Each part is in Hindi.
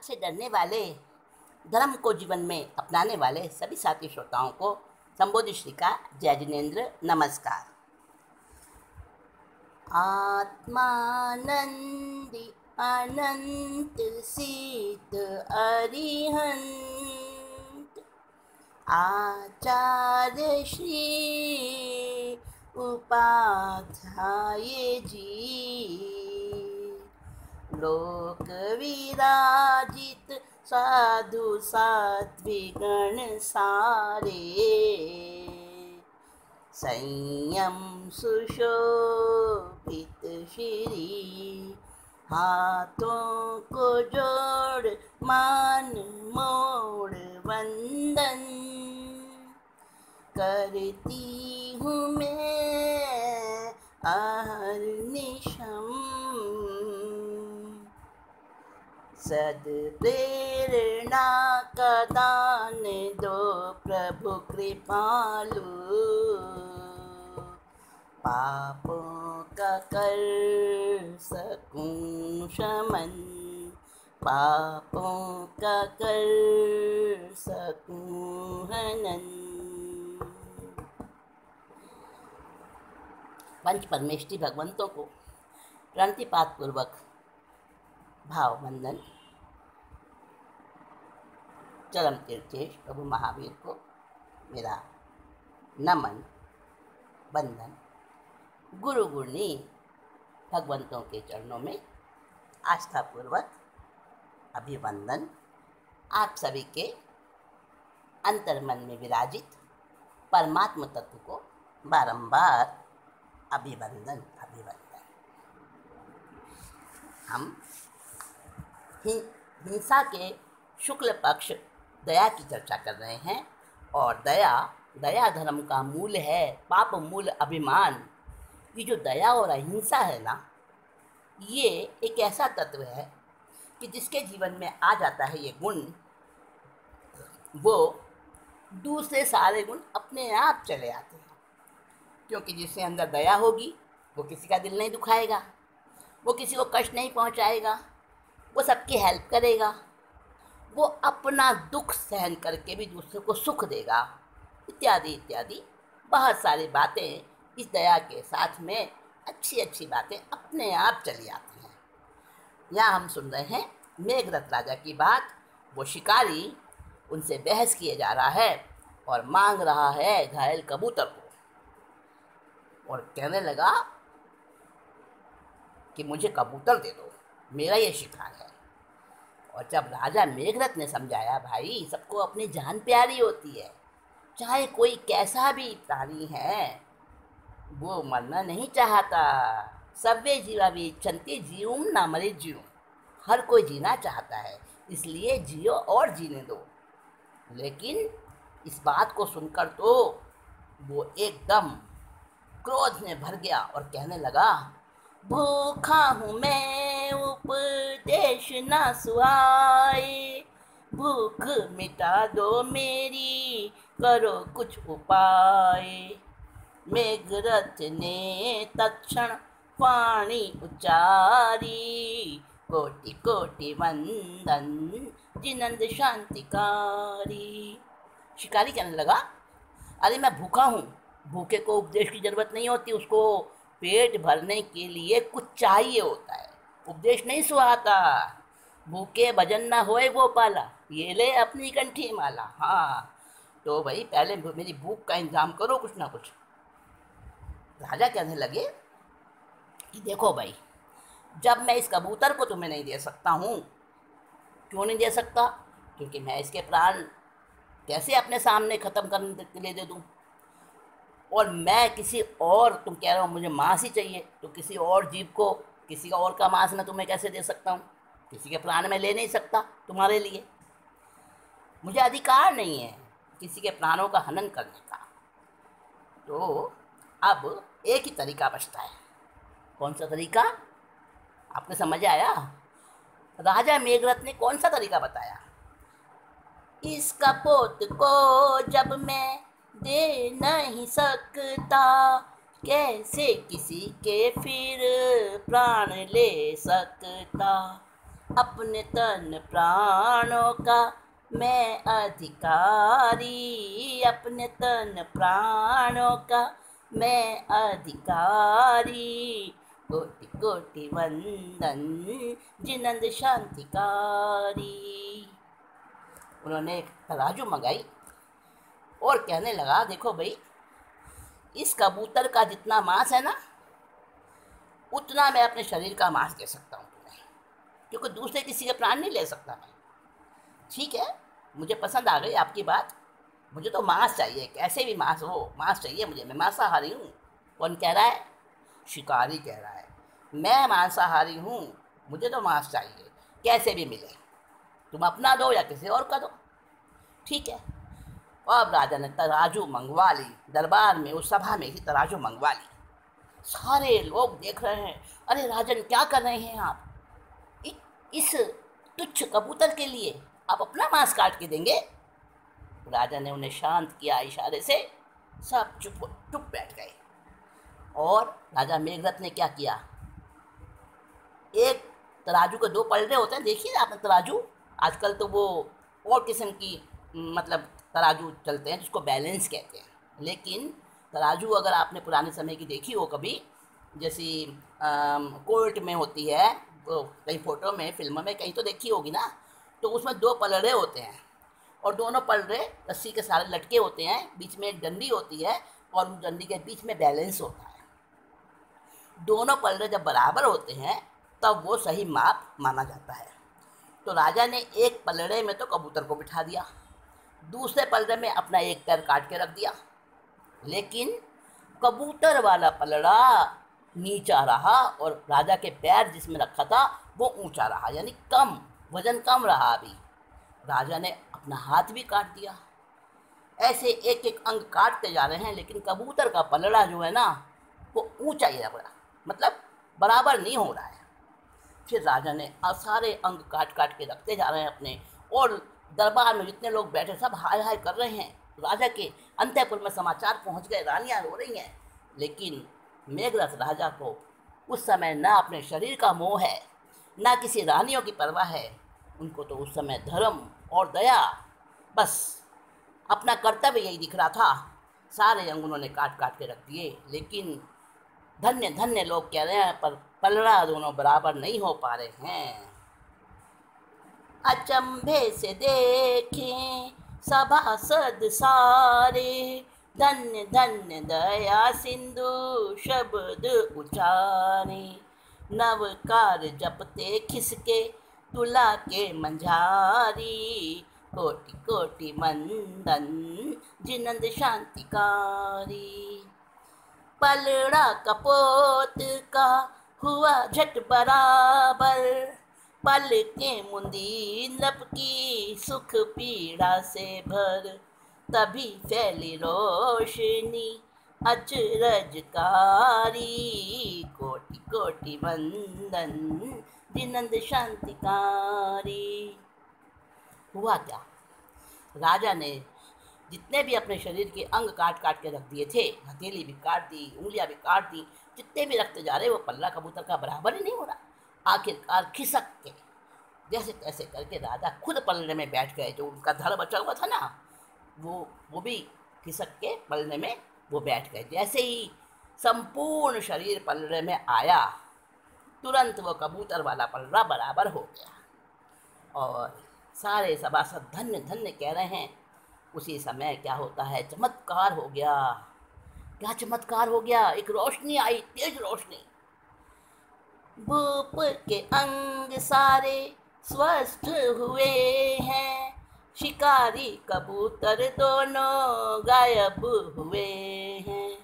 से डरने वाले, धर्म को जीवन में अपनाने वाले सभी साथी श्रोताओं को संबोधि श्री का जय जिनेन्द्र नमस्कार। आत्मानंदी अनंत सिद्ध अरिहंत आचार्य श्री उपाध्याय जी, लोक विराजित साधु सात्विगण सारे, संयम सुशोभित श्री, हाथों को जोड़ मान मोड़ वंदन करती हूँ मैं अहर्निशम। सद प्रेरणा का दान दो प्रभु कृपालु, पापों का कर सकूं शमन, पापों का कर सकूं हनन। पंच परमेष्टि भगवंतों को प्रणतिपात पूर्वक भाव वंदन। चरम तीर्थेश प्रभु महावीर को मेरा नमन वंदन। गुरु गुरनी भगवंतों के चरणों में आस्थापूर्वक अभिवंदन। आप सभी के अंतर्मन में विराजित परमात्म तत्व को बारंबार अभिवंदन अभिवंदन। हम हिंसा के शुक्ल पक्ष दया की चर्चा कर रहे हैं और दया धर्म का मूल है, पाप मूल अभिमान। ये जो दया और अहिंसा है ना, ये एक ऐसा तत्व है कि जिसके जीवन में आ जाता है ये गुण, वो दूसरे सारे गुण अपने आप चले आते हैं। क्योंकि जिसके अंदर दया होगी वो किसी का दिल नहीं दुखाएगा, वो किसी को कष्ट नहीं पहुंचाएगा, वो सबकी हेल्प करेगा, वो अपना दुख सहन करके भी दूसरे को सुख देगा, इत्यादि इत्यादि बहुत सारी बातें इस दया के साथ में अच्छी अच्छी बातें अपने आप चली आती हैं। यहाँ हम सुन रहे हैं मेघरथ राजा की बात। वो शिकारी उनसे बहस किए जा रहा है और मांग रहा है घायल कबूतर को, और कहने लगा कि मुझे कबूतर दे दो, मेरा ये शिकार है। और जब राजा मेघरथ ने समझाया, भाई सबको अपनी जान प्यारी होती है, चाहे कोई कैसा भी प्राणी है वो मरना नहीं चाहता। सर्वे जीवा इच्छन्ति जीवम न मृत्युम, हर कोई जीना चाहता है, इसलिए जियो और जीने दो। लेकिन इस बात को सुनकर तो वो एकदम क्रोध में भर गया और कहने लगा, भूखा हूँ मैं उपदेश न सुहाए, भूख मिटा दो मेरी करो कुछ उपाय। मेघरथ ने तत्क्षण वाणी उच्चारी, कोटि कोटि वंदन जिनंद शांतिकारी। शिकारी कहने लगा, अरे मैं भूखा हूँ, भूखे को उपदेश की जरूरत नहीं होती, उसको पेट भरने के लिए कुछ चाहिए होता है, उपदेश नहीं सुहाता। भूखे भजन ना होए गोपाला, ये ले अपनी कंठी माला। हाँ, तो भाई पहले मेरी भूख का इंतजाम करो कुछ ना कुछ। राजा कहने लगे कि देखो भाई, जब मैं इस कबूतर को तुम्हें नहीं दे सकता हूँ, क्यों नहीं दे सकता? क्योंकि मैं इसके प्राण कैसे अपने सामने ख़त्म करने के लिए दे दूँ, और मैं किसी और, तुम कह रहे हो मुझे मांस ही चाहिए, तो किसी और जीव को, किसी का और का मांस मैं तुम्हें कैसे दे सकता हूँ? किसी के प्राण में ले नहीं सकता तुम्हारे लिए, मुझे अधिकार नहीं है किसी के प्राणों का हनन करने का। तो अब एक ही तरीका बचता है। कौन सा तरीका? आपको समझ आया? राजा मेघरथ ने कौन सा तरीका बताया? इस कपोत को जब मैं दे नहीं सकता, कैसे किसी के फिर प्राण ले सकता। अपने तन प्राणों का मैं अधिकारी, अपने तन प्राणों का मैं अधिकारी, कोटि कोटि वंदन जिनंद शांतिकारी। उन्होंने एक तराजू मंगाई और कहने लगा, देखो भाई, इस कबूतर का जितना मांस है ना, उतना मैं अपने शरीर का मांस दे सकता हूँ तुम्हें, क्योंकि दूसरे किसी के प्राण नहीं ले सकता मैं। ठीक है, मुझे पसंद आ गई आपकी बात, मुझे तो मांस चाहिए, कैसे भी मांस हो, मांस चाहिए मुझे, मैं मांसाहारी हूँ। कौन कह रहा है? शिकारी कह रहा है, मैं मांसाहारी हूँ, मुझे तो मांस चाहिए, कैसे भी मिले, तुम अपना दो या किसी और का दो। ठीक है। अब राजा ने तराजू मंगवा ली, दरबार में, उस सभा में ही तराजू मंगवा ली। सारे लोग देख रहे हैं, अरे राजन क्या कर रहे हैं आप, इस तुच्छ कबूतर के लिए आप अपना मांस काट के देंगे? राजा ने उन्हें शांत किया इशारे से, सब चुप चुप बैठ गए। और राजा मेघरथ ने क्या किया, एक तराजू के दो पलड़े होते हैं, देखिए आपने तराजू, आजकल तो वो और किस्म की मतलब तराजू चलते हैं जिसको बैलेंस कहते हैं, लेकिन तराजू अगर आपने पुराने समय की देखी हो कभी, जैसी कोर्ट में होती है, तो कई फोटो में, फिल्मों में कहीं तो देखी होगी ना, तो उसमें दो पलड़े होते हैं और दोनों पलड़े रस्सी के सारे लटके होते हैं, बीच में एक डंडी होती है और उस डंडी के बीच में बैलेंस होता है। दोनों पलड़े जब बराबर होते हैं तब वो सही माप माना जाता है। तो राजा ने एक पलड़े में तो कबूतर को बिठा दिया, दूसरे पलड़े में अपना एक पैर काट के रख दिया, लेकिन कबूतर वाला पलड़ा नीचा रहा और राजा के पैर जिसमें रखा था वो ऊंचा रहा, यानी कम वजन, कम रहा। अभी राजा ने अपना हाथ भी काट दिया। ऐसे एक एक अंग काटते जा रहे हैं, लेकिन कबूतर का पलड़ा जो है ना, वो ऊंचा ही रहा, मतलब बराबर नहीं हो रहा है। फिर राजा ने सारे अंग काट काट के रखते जा रहे हैं अपने, और दरबार में जितने लोग बैठे सब हाय हाय कर रहे हैं। राजा के अंतःपुर में समाचार पहुंच गए, रानियां रो रही हैं, लेकिन मेघरथ राजा को उस समय ना अपने शरीर का मोह है, ना किसी रानियों की परवाह है। उनको तो उस समय धर्म और दया, बस अपना कर्तव्य यही दिख रहा था। सारे अंग उन्होंने काट काट के रख दिए, लेकिन धन्य धन्य लोग कह रहे हैं, पर पलड़ा दोनों बराबर नहीं हो पा रहे हैं। अचंभे से देखें सभासद सारे, धन्य धन्य दया सिंधु शब्द उचारे, नवकार जपते खिसके तुला के मंझारी, कोटि कोटि मंदन जिनंद शांतिकारी। पलड़ा कपोत का हुआ झट बराबर, पल के मुंदी लपकी सुख पीड़ा से भर, तभी फैली रोशनी अचरजकारी, कोटि कोटि वंदन जिनंद शांतिकारी। हुआ क्या, राजा ने जितने भी अपने शरीर के अंग काट काट के रख दिए थे, हथेली भी काट दी, उंगलियां भी काट दी, जितने भी रखते जा रहे वो पल्ला कबूतर का बराबर ही नहीं हो रहा। आखिरकार खिसक के जैसे तैसे करके राजा खुद पलड़े में बैठ गए, जो उनका धड़ बचा हुआ था ना, वो भी खिसक के पलड़े में वो बैठ गए। जैसे ही संपूर्ण शरीर पलड़े में आया, तुरंत वो कबूतर वाला पलड़ा बराबर हो गया और सारे सभासद धन्य धन्य कह रहे हैं। उसी समय क्या होता है, चमत्कार हो गया। क्या चमत्कार हो गया, एक रोशनी आई, तेज रोशनी। भूप के अंग सारे स्वस्थ हुए हैं, शिकारी कबूतर दोनों गायब हुए हैं,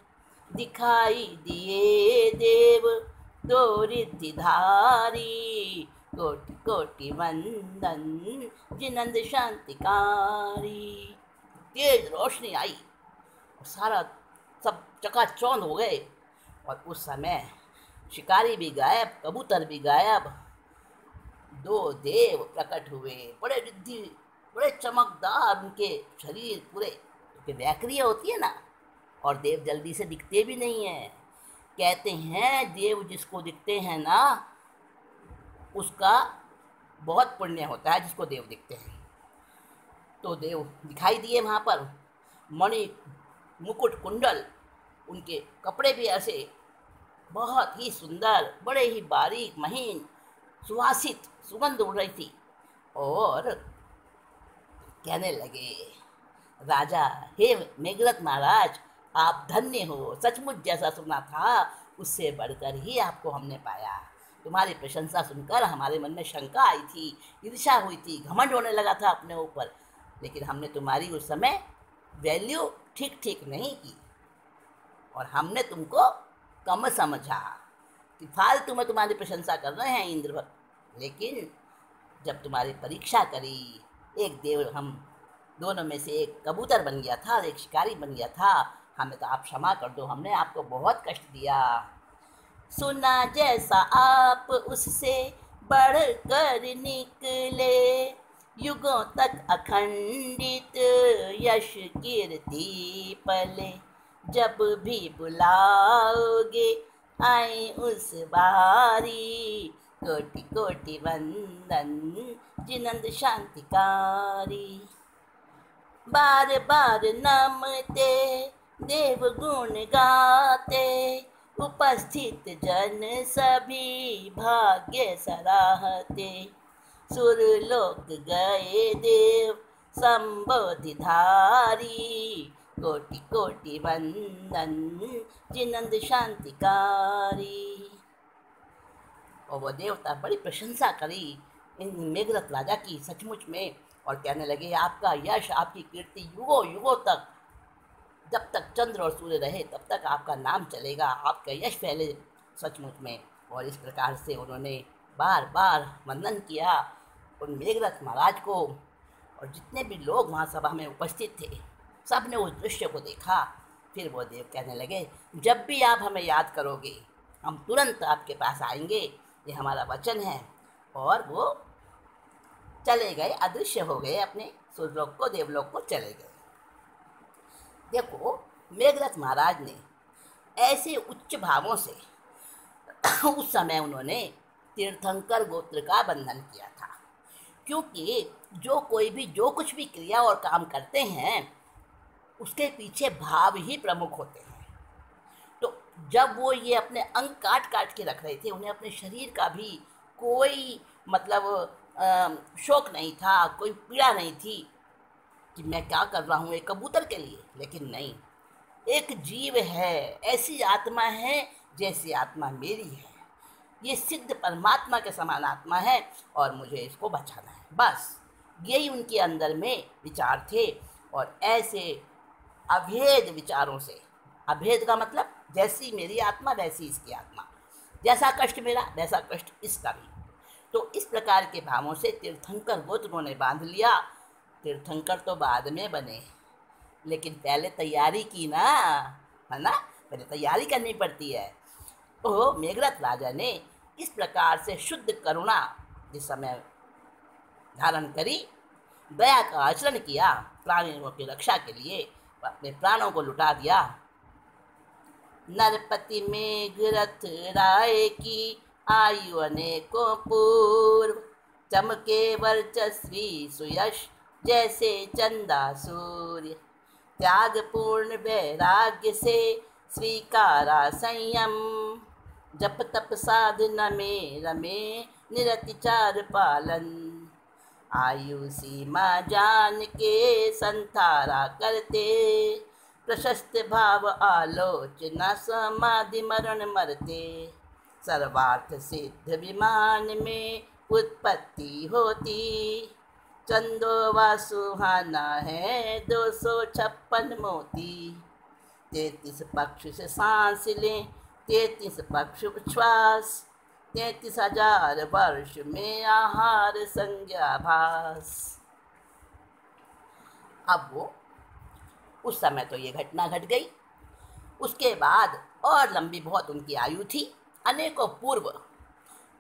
दिखाई दिए देव दो रिद्धिधारी, कोटि कोटि वंदन जिनंद शांतिकारी। तेज रोशनी आई, सारा सब चकाचौंध हो गए, और उस समय शिकारी भी गायब, कबूतर भी गायब, दो देव प्रकट हुए, बड़े रिद्धि, बड़े चमकदार, उनके शरीर पूरे, क्योंकि व्याक्रिय होती है ना, और देव जल्दी से दिखते भी नहीं हैं। कहते हैं देव जिसको दिखते हैं ना, उसका बहुत पुण्य होता है जिसको देव दिखते हैं। तो देव दिखाई दिए वहाँ पर, मणि मुकुट कुंडल, उनके कपड़े भी ऐसे बहुत ही सुंदर, बड़े ही बारीक महीन, सुवासित सुगंध उड़ रही थी। और कहने लगे, राजा, हे मेघरथ महाराज, आप धन्य हो, सचमुच जैसा सुना था उससे बढ़कर ही आपको हमने पाया। तुम्हारी प्रशंसा सुनकर हमारे मन में शंका आई थी, ईर्ष्या हुई थी, घमंड होने लगा था अपने ऊपर, लेकिन हमने तुम्हारी उस समय वैल्यू ठीक ठीक नहीं की और हमने तुमको कम समझा कि फालतू में तुम्हारी प्रशंसा कर रहे हैं इंद्र। लेकिन जब तुम्हारी परीक्षा करी, एक देव, हम दोनों में से एक कबूतर बन गया था और एक शिकारी बन गया था, हमें तो आप क्षमा कर दो, हमने आपको बहुत कष्ट दिया। सुना जैसा आप उससे बढ़कर निकले, युगों तक अखंडित यश कीर्ति पले, जब भी बुलाओगे आए उस बारी, कोटि कोटि वंदन जिनंद शांतिकारी। बार बार नमते देव गुण गाते, उपस्थित जन सभी भाग्य सराहते, सुरलोक गए देव संबोधि धारी, कोटि कोटि वंदन जिनंद शांतिकारी। और वो देवता बड़ी प्रशंसा करी इन मेघरथ राजा की सचमुच में, और कहने लगे, आपका यश, आपकी कीर्ति युगों युगों तक, जब तक चंद्र और सूर्य रहे तब तक आपका नाम चलेगा, आपका यश फैले सचमुच में। और इस प्रकार से उन्होंने बार बार वंदन किया उन मेघरथ महाराज को। और जितने भी लोग वहाँ सभा में उपस्थित थे, सब ने उस दृश्य को देखा। फिर वो देव कहने लगे, जब भी आप हमें याद करोगे हम तुरंत आपके पास आएंगे, ये हमारा वचन है। और वो चले गए, अदृश्य हो गए, अपने सुरलोक को, देवलोक को चले गए। देखो, मेघरथ महाराज ने ऐसे उच्च भावों से उस समय उन्होंने तीर्थंकर गोत्र का बंधन किया था, क्योंकि जो कोई भी जो कुछ भी क्रिया और काम करते हैं उसके पीछे भाव ही प्रमुख होते हैं। तो जब वो ये अपने अंग काट काट के रख रहे थे, उन्हें अपने शरीर का भी कोई मतलब शौक नहीं था, कोई पीड़ा नहीं थी कि मैं क्या कर रहा हूँ एक कबूतर के लिए। लेकिन नहीं, एक जीव है, ऐसी आत्मा है जैसी आत्मा मेरी है, ये सिद्ध परमात्मा के समान आत्मा है और मुझे इसको बचाना है, बस यही उनके अंदर में विचार थे। और ऐसे अभेद विचारों से, अभेद का मतलब जैसी मेरी आत्मा वैसी इसकी आत्मा, जैसा कष्ट मेरा वैसा कष्ट इसका भी, तो इस प्रकार के भावों से तीर्थंकर गोत्र उन्होंने बांध लिया। तीर्थंकर तो बाद में बने, लेकिन पहले तैयारी की ना, है ना, पहले तैयारी करनी पड़ती है। तो मेघरथ राजा ने इस प्रकार से शुद्ध करुणा जिस समय धारण करी, दया का आचरण किया, प्राणियों की रक्षा के लिए अपने प्राणों को लुटा दिया। नरपति मेघरथ राय की आयु अनेकों पूर्व, चमके वर्चस्वी सुयश जैसे चंदा सूर्य, त्याग पूर्ण वैराग्य से स्वीकारा संयम, जप तप साधना में रमे निरति चार पालन, आयु सीमा जान के संतारा करते, प्रशस्त भाव आलोचना समाधि मरण मरते, सर्वार्थ सिद्ध विमान में उत्पत्ति होती, चंदोवा सुहाना है 256 मोती, 33 पक्ष से सांस लें 33 पक्ष उच्छ्वास, 33,000 वर्ष में आहार संज्ञाभास। अब वो उस समय तो ये घटना घट गई। उसके बाद और लंबी बहुत उनकी आयु थी, अनेकों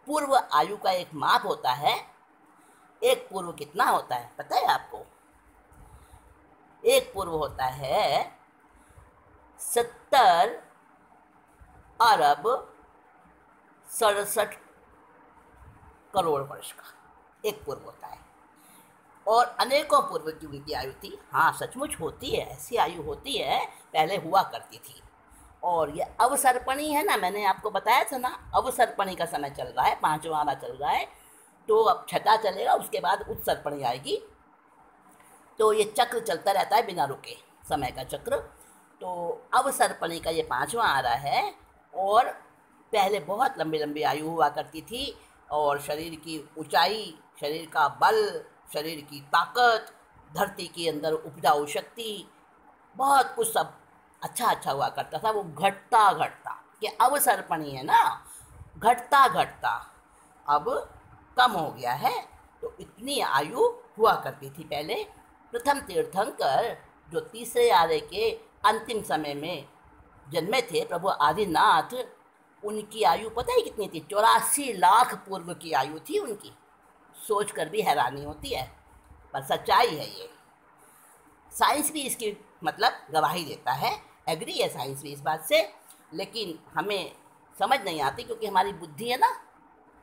पूर्व आयु का एक माप होता है। एक पूर्व कितना होता है पता है आपको? एक पूर्व होता है 70 अरब 67 करोड़ वर्ष का एक पूर्व होता है और अनेकों पूर्व की उनकी आयु थी। हाँ, सचमुच होती है, ऐसी आयु होती है, पहले हुआ करती थी। और ये अवसर्पणी है ना, मैंने आपको बताया था ना, अवसर्पणी का समय चल रहा है, 5वां वाला चल रहा है, तो अब छठा चलेगा, उसके बाद उत्सर्पणी आएगी। तो ये चक्र चलता रहता है बिना रुके, समय का चक्र। तो अवसर्पणी का ये 5वां आ रहा है। और पहले बहुत लंबी लंबी आयु हुआ करती थी और शरीर की ऊंचाई, शरीर का बल, शरीर की ताकत, धरती के अंदर उपजाऊ शक्ति, बहुत कुछ सब अच्छा अच्छा हुआ करता था। वो घटता घटता, ये अवसर्पणी है ना, घटता घटता अब कम हो गया है। तो इतनी आयु हुआ करती थी पहले। प्रथम तीर्थंकर जो तीसरे आर्य के अंतिम समय में जन्मे थे, प्रभु आदिनाथ, उनकी आयु पता है कितनी थी? 84 लाख पूर्व की आयु थी उनकी। सोच कर भी हैरानी होती है, पर सच्चाई है ये। साइंस भी इसकी मतलब गवाही देता है, एग्री है साइंस भी इस बात से, लेकिन हमें समझ नहीं आती क्योंकि हमारी बुद्धि है ना,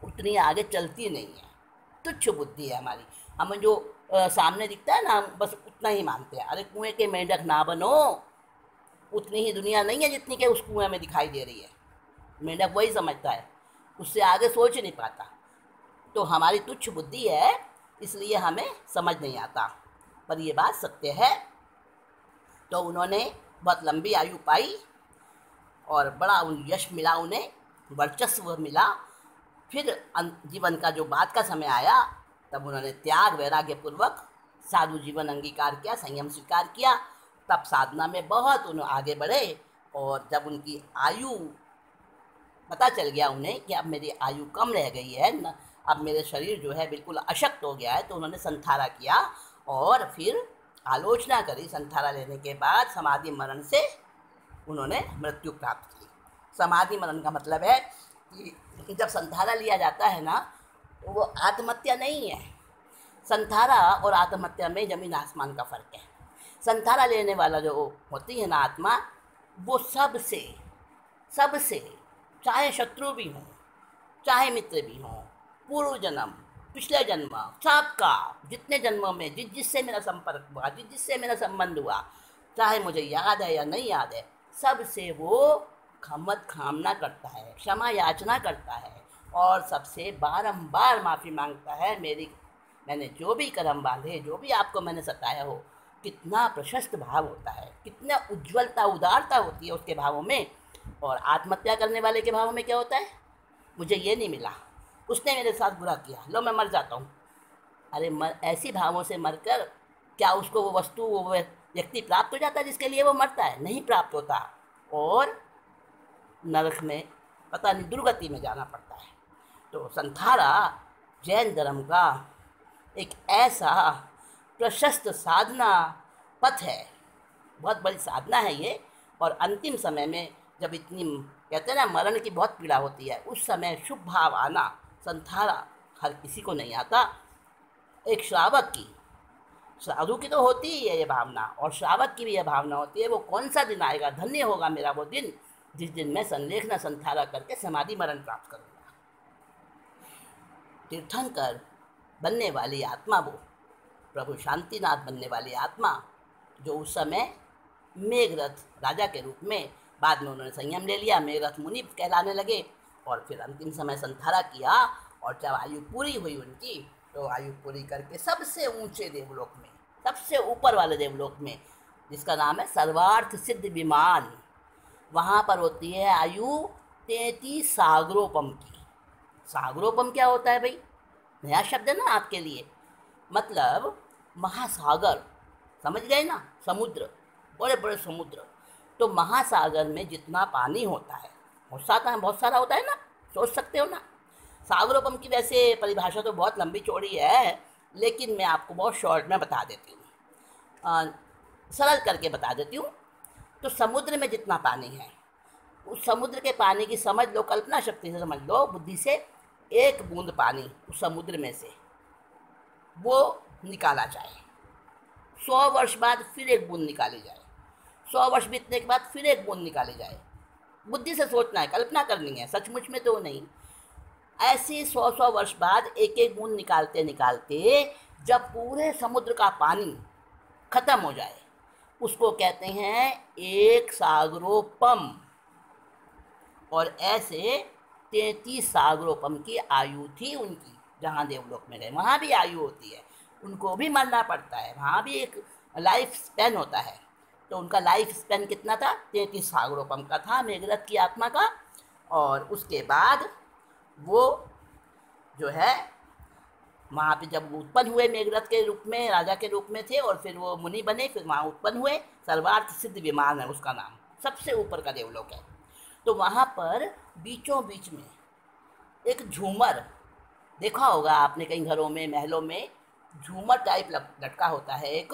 उतनी आगे चलती नहीं है, तुच्छ बुद्धि है हमारी। हमें जो सामने दिखता है ना, हम बस उतना ही मानते हैं। अरे कुएं के मेंढक ना बनो, उतनी ही दुनिया नहीं है जितनी के उस कुएं में दिखाई दे रही है। मेंढक वही समझता है, उससे आगे सोच नहीं पाता। तो हमारी तुच्छ बुद्धि है, इसलिए हमें समझ नहीं आता, पर ये बात सत्य है। तो उन्होंने बहुत लंबी आयु पाई और बड़ा यश मिला, उन्हें वर्चस्व मिला। फिर जीवन का जो बाद का समय आया, तब उन्होंने त्याग वैराग्य पूर्वक साधु जीवन अंगीकार किया, संयम स्वीकार किया। तब साधना में बहुत उन्हें आगे बढ़े। और जब उनकी आयु पता चल गया उन्हें कि अब मेरी आयु कम रह गई है न, अब मेरे शरीर जो है बिल्कुल अशक्त हो गया है, तो उन्होंने संथारा किया और फिर आलोचना करी। संथारा लेने के बाद समाधि मरण से उन्होंने मृत्यु प्राप्त की। समाधि मरण का मतलब है कि जब संथारा लिया जाता है ना, तो वो आत्महत्या नहीं है। संथारा और आत्महत्या में जमीन आसमान का फर्क है। संथारा लेने वाला जो होती है ना आत्मा, वो सबसे सबसे, चाहे शत्रु भी हों, चाहे मित्र भी हों, पूर्व जन्म, पिछले जन्म, सबका, जितने जन्मों में जिससे मेरा संपर्क हुआ, जिससे मेरा संबंध हुआ, चाहे मुझे याद है या नहीं याद है, सबसे वो खमत खामना करता है, क्षमा याचना करता है और सबसे बारंबार माफ़ी मांगता है। मैंने जो भी कर्म बांधे, जो भी आपको मैंने सताया हो। कितना प्रशस्त भाव होता है, कितना उज्ज्वलता, उदारता होती है उसके भावों में। और आत्महत्या करने वाले के भावों में क्या होता है? मुझे ये नहीं मिला, उसने मेरे साथ बुरा किया, लो मैं मर जाता हूँ। अरे ऐसी भावों से मरकर क्या उसको वो वस्तु, वो व्यक्ति प्राप्त हो जाता है जिसके लिए वो मरता है? नहीं प्राप्त होता, और नरक में पता नहीं दुर्गति में जाना पड़ता है। तो संथारा जैन धर्म का एक ऐसा प्रशस्त साधना पथ है, बहुत बड़ी साधना है ये। और अंतिम समय में जब इतनी, कहते हैं ना, मरण की बहुत पीड़ा होती है, उस समय शुभ भाव आना, संथारा हर किसी को नहीं आता। एक श्रावक की, साधु की तो होती ही है ये भावना, और श्रावक की भी यह भावना होती है। वो कौन सा दिन आएगा, धन्य होगा मेरा वो दिन, जिस दिन मैं संलेखना संथारा करके समाधि मरण प्राप्त करूँगा। तीर्थंकर बनने वाली आत्मा, वो प्रभु शांतिनाथ बनने वाली आत्मा, जो उस समय मेघरथ राजा के रूप में, बाद में उन्होंने संयम ले लिया, मेघरथ मुनि कहलाने लगे। और फिर अंतिम समय संथारा किया, और जब आयु पूरी हुई उनकी, तो आयु पूरी करके सबसे ऊंचे देवलोक में, सबसे ऊपर वाले देवलोक में, जिसका नाम है सर्वार्थ सिद्ध विमान, वहाँ पर होती है आयु 33 सागरोपम की। सागरोपम क्या होता है भाई? नया शब्द है ना आपके लिए, मतलब महासागर, समझ गए ना? समुद्र, बड़े बड़े समुद्र। तो महासागर में जितना पानी होता है, बहुत सारा होता है ना, सोच सकते हो ना। सागरोपम की वैसे परिभाषा तो बहुत लंबी चौड़ी है, लेकिन मैं आपको बहुत शॉर्ट में बता देती हूँ, सरल करके बता देती हूँ। तो समुद्र में जितना पानी है, उस समुद्र के पानी की समझ लो, कल्पना शक्ति से समझ लो, बुद्धि से, एक बूंद पानी उस समुद्र में से वो निकाला जाए, 100 वर्ष बाद फिर एक बूंद निकाली जाए, 100 वर्ष बीतने के बाद फिर एक बूंद निकाली जाए। बुद्धि से सोचना है, कल्पना करनी है, सचमुच में तो नहीं। ऐसे 100-100 वर्ष बाद एक एक बूंद निकालते निकालते जब पूरे समुद्र का पानी खत्म हो जाए, उसको कहते हैं एक सागरोपम। और ऐसे 33 सागरोपम की आयु थी उनकी। जहाँ देवलोक में गए वहाँ भी आयु होती है, उनको भी मरना पड़ता है, वहाँ भी एक लाइफ स्पैन होता है। तो उनका लाइफ स्पैन कितना था? 33 सागरोपम का था मेघरथ की आत्मा का। और उसके बाद वो जो है वहाँ पे जब उत्पन्न हुए मेघरथ के रूप में, राजा के रूप में थे, और फिर वो मुनि बने, फिर वहाँ उत्पन्न हुए। सर्वार्थ सिद्ध विमान है उसका नाम, सबसे ऊपर का देवलोक है। तो वहाँ पर बीचों बीच में एक झूमर, देखा होगा आपने कई घरों में, महलों में झूमर टाइप लटका होता है एक,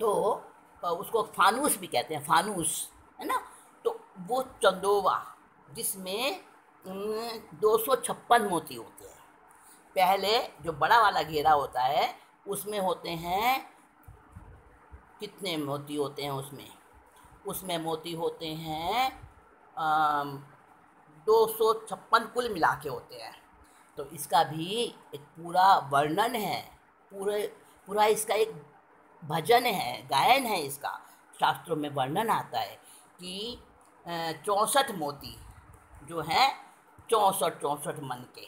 तो उसको फानूस भी कहते हैं, फानूस, है ना। तो वो चंदोवा जिसमें 256 मोती होते हैं। पहले जो बड़ा वाला घेरा होता है उसमें होते हैं, कितने मोती होते हैं उसमें? उसमें मोती होते हैं 256 कुल मिला के होते हैं। तो इसका भी एक पूरा वर्णन है, पूरा इसका एक भजन है, गायन है इसका। शास्त्रों में वर्णन आता है कि 64 मोती जो हैं, 64 मन के।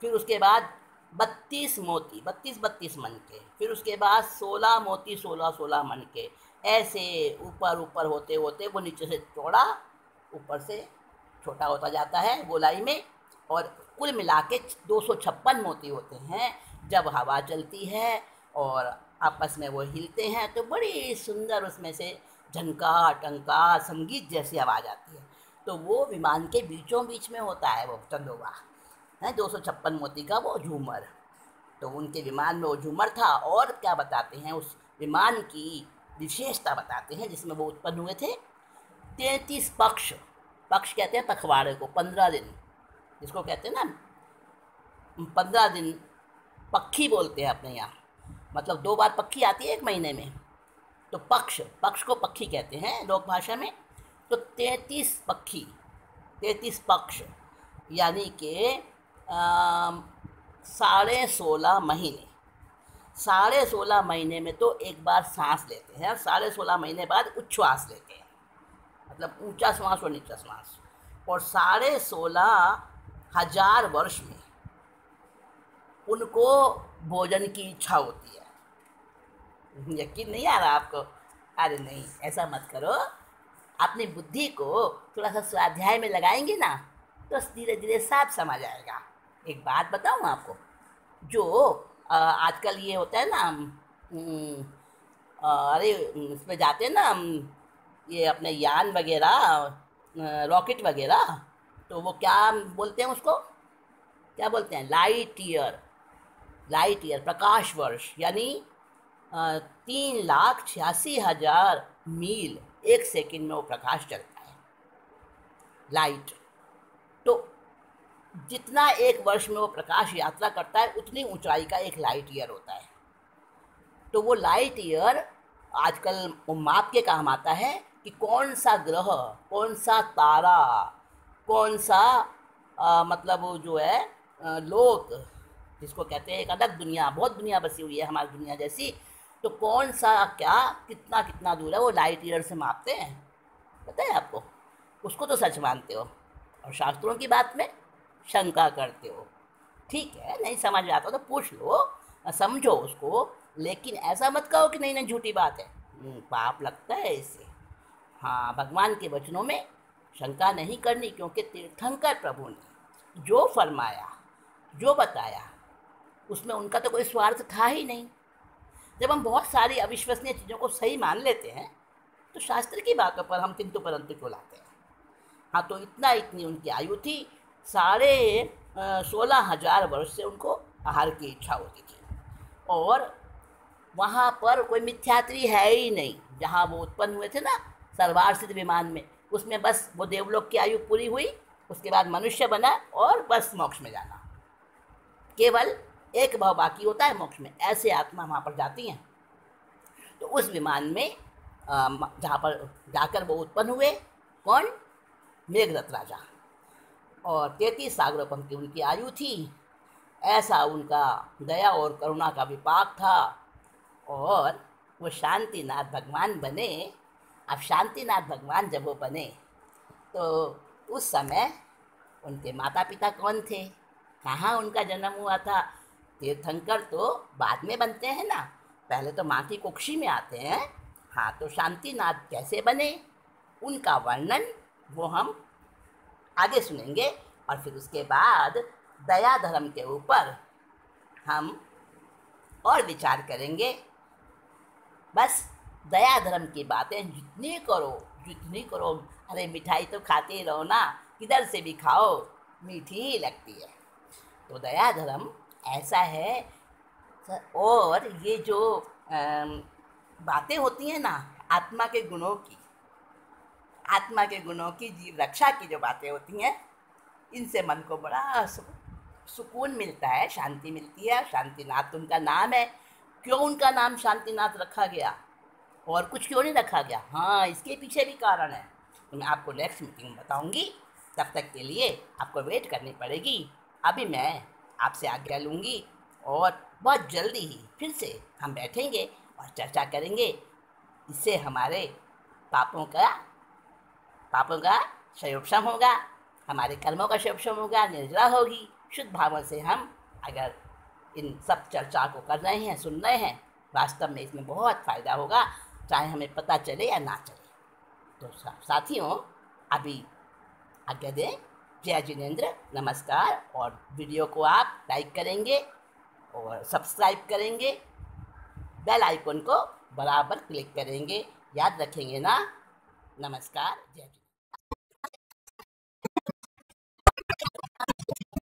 फिर उसके बाद 32 मोती, 32 मन के। फिर उसके बाद 16 मोती, 16 मन के। ऐसे ऊपर ऊपर होते होते वो नीचे से चौड़ा, ऊपर से छोटा होता जाता है गोलाई में। और कुल मिला के 256 मोती होते हैं। जब हवा चलती है और आपस में वो हिलते हैं तो बड़ी सुंदर उसमें से झनकार टंकार संगीत जैसी आवाज़ आती है। तो वो विमान के बीचों बीच में होता है वो चंदोवा है, 256 मोती का वो झूमर। तो उनके विमान में वो झूमर था। और क्या बताते हैं उस विमान की विशेषता बताते हैं जिसमें वो उत्पन्न हुए थे। 33 पक्ष, पक्ष कहते हैं पखवाड़े को, 15 दिन जिसको कहते हैं ना, 15 दिन पक्षी बोलते हैं अपने यहाँ, मतलब 2 बार पक्षी आती है एक महीने में। तो पक्ष को पक्षी कहते हैं लोक भाषा में। तो 33 पक्षी, 33 पक्ष, यानी कि 16.5 महीने, 16.5 महीने में तो एक बार सांस लेते हैं, 16.5 महीने बाद उच्छ्वास लेते हैं, मतलब ऊंचा श्वास और नीचा श्वास। और 16,500 वर्ष में उनको भोजन की इच्छा होती है। यकीन नहीं आ रहा आपको? अरे नहीं, ऐसा मत करो, अपनी बुद्धि को थोड़ा सा स्वाध्याय में लगाएंगे ना तो धीरे धीरे साफ समझ आएगा। एक बात बताऊँ आपको, जो आजकल ये होता है ना, अरे इसमें जाते हैं ना ये अपने यान वगैरह, रॉकेट वगैरह, तो वो क्या बोलते हैं उसको, क्या बोलते हैं? लाइट ईयर, लाइट ईयर प्रकाश वर्ष, यानी 3,86,000 मील एक सेकंड में वो प्रकाश चलता है, लाइट। तो जितना एक वर्ष में वो प्रकाश यात्रा करता है उतनी ऊंचाई का एक लाइट ईयर होता है। तो वो लाइट ईयर आजकल माप के काम आता है कि कौन सा ग्रह, कौन सा तारा, कौन सा मतलब वो जो है लोक, जिसको कहते हैं एक अलग दुनिया, बहुत दुनिया बसी हुई है हमारी दुनिया जैसी, तो कौन सा क्या कितना कितना दूर है वो लाइट ईयर से मापते हैं। पता है आपको? उसको तो सच मानते हो और शास्त्रों की बात में शंका करते हो। ठीक है, नहीं समझ में आता तो पूछ लो, समझो उसको, लेकिन ऐसा मत कहो कि नहीं नहीं झूठी बात है, पाप लगता है इससे। हाँ, भगवान के वचनों में शंका नहीं करनी, क्योंकि तीर्थंकर प्रभु ने जो फरमाया, जो बताया, उसमें उनका तो कोई स्वार्थ था ही नहीं। जब हम बहुत सारी अविश्वसनीय चीज़ों को सही मान लेते हैं तो शास्त्र की बातों पर हम किंतु परंतु को लाते हैं। हाँ, तो इतनी उनकी आयु थी, 16,500 वर्ष से उनको आहार की इच्छा होती थी। और वहाँ पर कोई मिथ्यात्री है ही नहीं, जहाँ वो उत्पन्न हुए थे ना सर्वार्थ विमान में, उसमें बस वो देवलोक की आयु पूरी हुई, उसके बाद मनुष्य बना और बस मोक्ष में जाना, केवल एक भाव बाकी होता है मोक्ष में। ऐसे आत्मा वहाँ पर जाती हैं। तो उस विमान में जहाँ पर जाकर वो उत्पन्न हुए, कौन? मेघरथ राजा। और 33 सागरोपम की उनकी आयु थी। ऐसा उनका दया और करुणा का विपाक था। और वो शांतिनाथ भगवान बने। अब शांतिनाथ भगवान जब वो बने तो उस समय उनके माता पिता कौन थे, कहाँ उनका जन्म हुआ था। तीर्थंकर तो बाद में बनते हैं ना, पहले तो माँ की कुक्षी में आते हैं। हाँ, तो शांतिनाथ कैसे बने उनका वर्णन वो हम आगे सुनेंगे। और फिर उसके बाद दया धर्म के ऊपर हम और विचार करेंगे। बस दया धर्म की बातें जितनी करो। अरे मिठाई तो खाते ही रहो ना, किधर से भी खाओ, मीठी ही लगती है। तो दया धर्म ऐसा है। और ये जो बातें होती हैं ना, आत्मा के गुणों की, आत्मा के गुणों की, जीव रक्षा की जो बातें होती हैं, इनसे मन को बड़ा सुकून मिलता है, शांति मिलती है। शांतिनाथ उनका नाम है। क्यों उनका नाम शांतिनाथ रखा गया और कुछ क्यों नहीं रखा गया, हाँ, इसके पीछे भी कारण है। तो मैं आपको नेक्स्ट मीटिंग में बताऊंगी। तब तक के लिए आपको वेट करनी पड़ेगी। अभी मैं आपसे आज्ञा लूँगी और बहुत जल्दी ही फिर से हम बैठेंगे और चर्चा करेंगे। इससे हमारे पापों का क्षयोक्षम होगा, हमारे कर्मों का क्षयोक्षम होगा, निर्जरा होगी। शुद्ध भावों से हम अगर इन सब चर्चा को कर रहे हैं, सुन रहे हैं, वास्तव में इसमें बहुत फ़ायदा होगा, चाहे हमें पता चले या ना चले। तो साथियों, अभी आज्ञा दें। जय जिनेंद्र, नमस्कार। और वीडियो को आप लाइक करेंगे और सब्सक्राइब करेंगे, बेल आइकन को बराबर क्लिक करेंगे, याद रखेंगे ना। नमस्कार, जय जिनेंद्र।